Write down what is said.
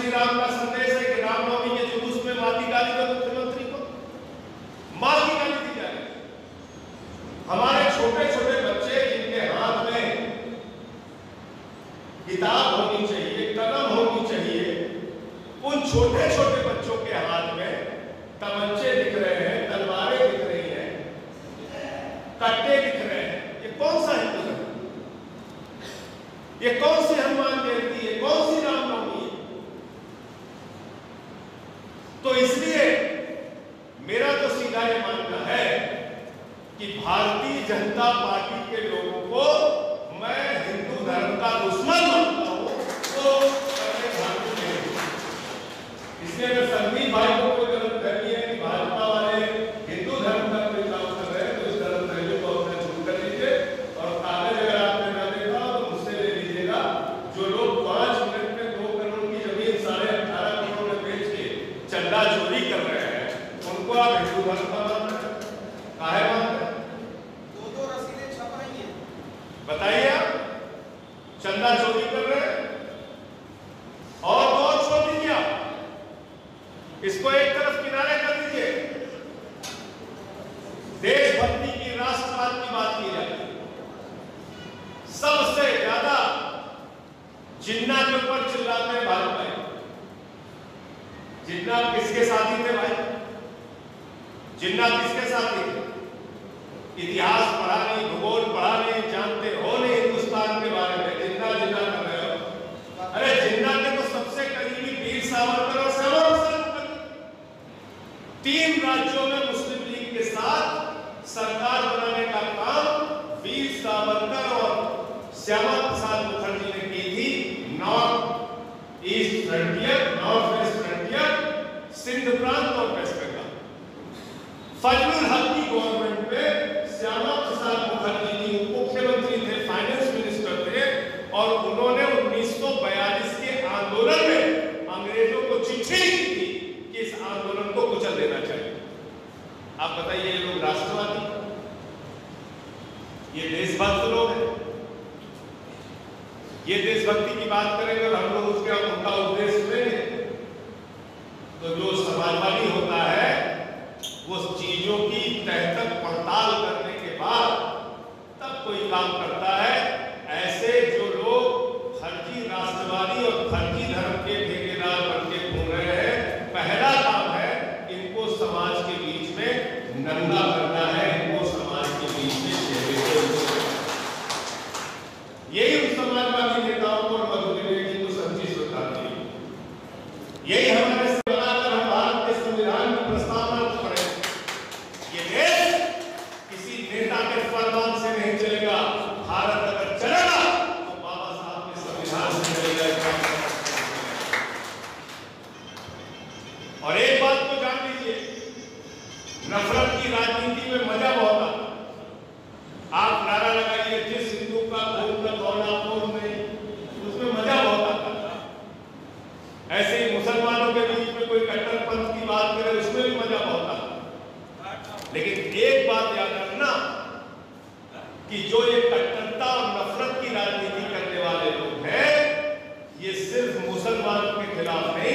श्री राम का संदेश है कि रामनवमी के जुलूस में मां की गाली दो मुख्यमंत्री को, मां की गाली दी जा रही है। हमारे छोटे छोटे बच्चे जिनके हाथ में किताब होनी चाहिए, कलम होनी चाहिए, उन छोटे छोटे बच्चों के हाथ में तमंचे दिख रहे हैं, तलवारें दिख रही हैं, कट्टे दिख रहे हैं। ये कौन सा हिंदू धर्म? ये कौन सी हनुमान जयंती है? कौन सी रामनवमी है? तो इसलिए मेरा तो सीधा ये मानना है कि भारतीय जनता पार्टी के लोगों को मैं हिंदू धर्म का दुश्मन मानता हूं, तो इसलिए मैं संदीप भाई को कोई गलत फहमी है कि भाजपा वाले हिंदू धर्म का कोई काम कर रहे हैं, तो इस गलत फहमी को अपने छूट कर लीजिए। और कागज अगर आपने ना देखा तो मुझसे ले लीजिएगा। जो लोग 5 मिनट में 2 करोड़ की जमीन 18.5 करोड़ में बेच के चंदा चोरी कर रहे हैं, उनको आप हिंदू धर्म का मान रहे हैं? काहे मान रहे हैं? 2 रसीदें छपाई हैं, बताइए आप चंदा चोरी कर रहे हैं। और छोड़ दीजिए आप, इसको एक तरफ किनारे कर दीजिए। देशभक्ति की, राष्ट्रवाद की बात की जाती है। सबसे ज्यादा जिन्ना के ऊपर चिल्लाते हैं भाजपा। जिन्ना किसके साथी थे भाई? जिन्ना किसके साथी थे? इतिहास पढ़ा नहीं, भूगोल पढ़ा नहीं, जानते हो नहीं हिंदुस्तान के बारे में, जिन्ना जिन्ना कर रहे हो। अरे जिन्ना के तो सबसे करीबी वीर सावरकर और श्यामा प्रसाद मुखर्जी। 3 राज्यों में मुस्लिम लीग के साथ सरकार बनाने का काम वीर सावरकर और श्यामा प्रसाद मुखर्जी ने की थी। North East Frontier, North West Frontier, Sindh प्रांत और वेस्ट बंगाल। फजलुल हक की गवर्नमेंट में श्यामा प्रसाद मुखर्जी जी मुख्यमंत्री थे, फाइनेंस मिनिस्टर थे, और उन्होंने 1942 के आंदोलन में अंग्रेजों को चिट्ठी लिखी थी कि इस आंदोलन को कुचल देना चाहिए। आप बताइए, ये लोग राष्ट्रवादी, ये देशभक्त लोग हैं? ये देशभक्ति की बात करेंगे और हम लोग उसके उनका उपदेश सुनेंगे, तो जो समाजवादी होता है वो चीजों की तह तक पड़ताल करने के बाद तब कोई काम करता है। ऐसे जो लोग फर्जी राष्ट्रवादी और फर्जी धर्म के ठेकेदार बन के घूम रहे हैं, पहला काम है इनको समाज के बीच में नंगा करना है, इनको समाज के बीच में यही उन समाजवादी नेताओं को और मधुर जी को सच्ची श्रद्धांजलि है। यही हमारे से बनाकर हम भारत के संविधान की प्रस्तावना को पढ़े। ये देश किसी नेता के फरमान से नहीं चलेगा। भारत अगर चलेगा तो बाबा साहब के संविधान से चलेगा। और एक बात को जान लीजिए, नफरत की राजनीति में मजा बहुत आता। आप नारा लगाइए जिस हिंदू का खून का दौड़ा खून नहीं, उसमें मजा बहुत आता। ऐसे ही मुसलमानों के बीच में कोई कट्टरपंथ की बात करे, उसमें भी मजा बहुत आता। लेकिन एक बात याद रखना कि जो ये कट्टरता और नफरत की राजनीति करने वाले लोग हैं, ये सिर्फ मुसलमानों के खिलाफ नहीं,